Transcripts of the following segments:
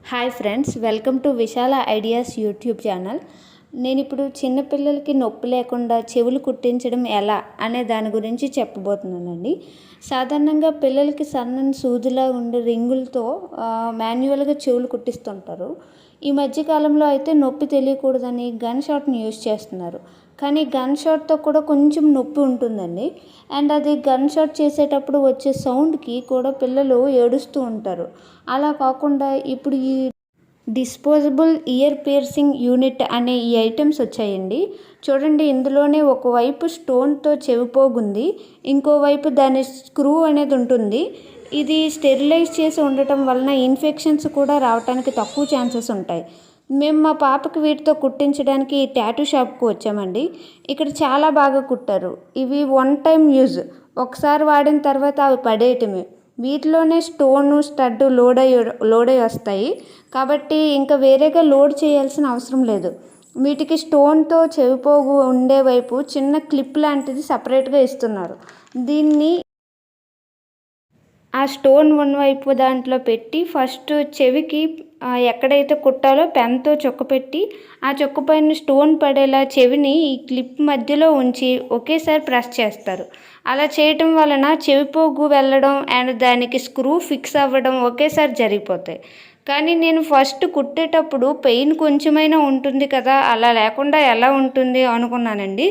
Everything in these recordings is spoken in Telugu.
Hi friends, welcome to Vishala ideas YouTube channel. నేను ఇప్పుడు చిన్నపిల్లలకి నొప్పి లేకుండా చెవులు కుట్టించడం ఎలా అనే దాని గురించి చెప్పబోతున్నానండి. సాధారణంగా పిల్లలకి సన్నని సూదిలా ఉండే రింగులతో మాన్యువల్గా చెవులు కుట్టిస్తుంటారు. ఈ మధ్యకాలంలో అయితే నొప్పి తెలియకూడదని గన్ షాట్ని యూజ్ చేస్తున్నారు. కానీ గన్ షాట్తో కూడా కొంచెం నొప్పి ఉంటుందండి. అండ్ అది గన్ షాట్ చేసేటప్పుడు వచ్చే సౌండ్కి కూడా పిల్లలు ఏడుస్తూ ఉంటారు. అలా కాకుండా ఇప్పుడు ఈ డిస్పోజబుల్ ఇయర్ పియర్సింగ్ యూనిట్ అనే ఈ ఐటమ్స్ వచ్చాయండి. చూడండి, ఇందులోనే ఒకవైపు స్టోన్తో చెవిపోగుంది, ఇంకోవైపు దాని స్క్రూ అనేది ఉంటుంది. ఇది స్టెరిలైజ్ చేసి ఉండటం వలన ఇన్ఫెక్షన్స్ కూడా రావడానికి తక్కువ ఛాన్సెస్ ఉంటాయి. మేము మా పాపకి వీటితో కుట్టించడానికి టాటూ షాప్కి వచ్చామండి. ఇక్కడ చాలా బాగా కుట్టారు. ఇవి వన్ టైం యూజ్, ఒకసారి వాడిన తర్వాత అవి పడేయటమే. వీటిలోనే స్టోను స్టడ్ లోడ్ అయ్యి వస్తాయి కాబట్టి ఇంకా వేరేగా లోడ్ చేయాల్సిన అవసరం లేదు. వీటికి స్టోన్తో చెవిపోగు ఉండే వైపు చిన్న క్లిప్ లాంటిది సపరేట్గా ఇస్తున్నారు. దీన్ని ఆ స్టోన్ వైపు దాంట్లో పెట్టి ఫస్ట్ చెవికి ఎక్కడైతే కుట్టాలో పెన్తో చొక్క పెట్టి ఆ చొక్క పైన స్టోన్ పడేలా చెవిని ఈ క్లిప్ మధ్యలో ఉంచి ఒకేసారి ప్రెస్ చేస్తారు. అలా చేయటం వలన చెవిపోగు వెళ్ళడం అండ్ దానికి స్క్రూ ఫిక్స్ అవ్వడం ఒకేసారి జరిగిపోతాయి. కానీ నేను ఫస్ట్ కుట్టేటప్పుడు పెయిన్ కొంచెమైనా ఉంటుంది కదా, అలా లేకుండా ఎలా ఉంటుంది అనుకున్నానండి.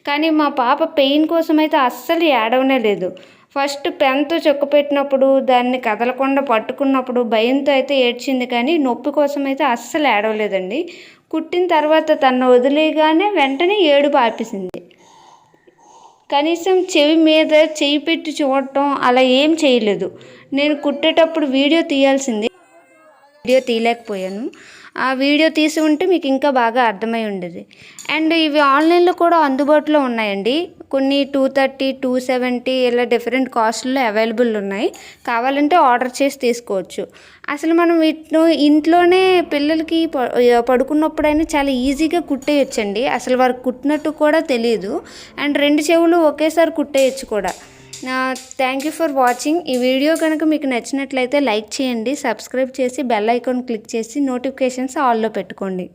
కానీ మా పాప పెయిన్ కోసం అయితే అస్సలు ఏడవనే లేదు. ఫస్ట్ పెన్తో చొక్క పెట్టినప్పుడు దాన్ని కదలకుండా పట్టుకున్నప్పుడు భయంతో అయితే ఏడ్చింది, కానీ నొప్పి కోసం అయితే అస్సలు ఏడవలేదండి. కుట్టిన తర్వాత తను వదిలేయగానే వెంటనే ఏడుపు ఆపేసింది. కనీసం చెవి మీద చెయ్యి పెట్టి చూడటం అలా ఏం చేయలేదు. నేను కుట్టేటప్పుడు వీడియో తీయలేకపోయాను. ఆ వీడియో తీసి ఉంటే మీకు ఇంకా బాగా అర్థమై ఉండేది. అండ్ ఇవి ఆన్లైన్లో కూడా అందుబాటులో ఉన్నాయండి. కొన్ని 230, 270 ఇలా డిఫరెంట్ కాస్ట్లో అవైలబుల్ ఉన్నాయి. కావాలంటే ఆర్డర్ చేసి తీసుకోవచ్చు. అసలు మనం వీటిని ఇంట్లోనే పిల్లలకి పడుకున్నప్పుడైనా చాలా ఈజీగా కుట్టేయచ్చండి. అసలు వారికి కుట్టినట్టు కూడా తెలియదు. అండ్ 2 చెవులు ఒకేసారి కుట్టేయచ్చు కూడా. Thank you for watching. ఈ వీడియో కనుక మీకు నచ్చినట్లయితే లైక్ చేయండి, సబ్స్క్రైబ్ చేసి బెల్ ఐకాన్ క్లిక్ చేసి నోటిఫికేషన్స్ ఆల్లో పెట్టుకోండి.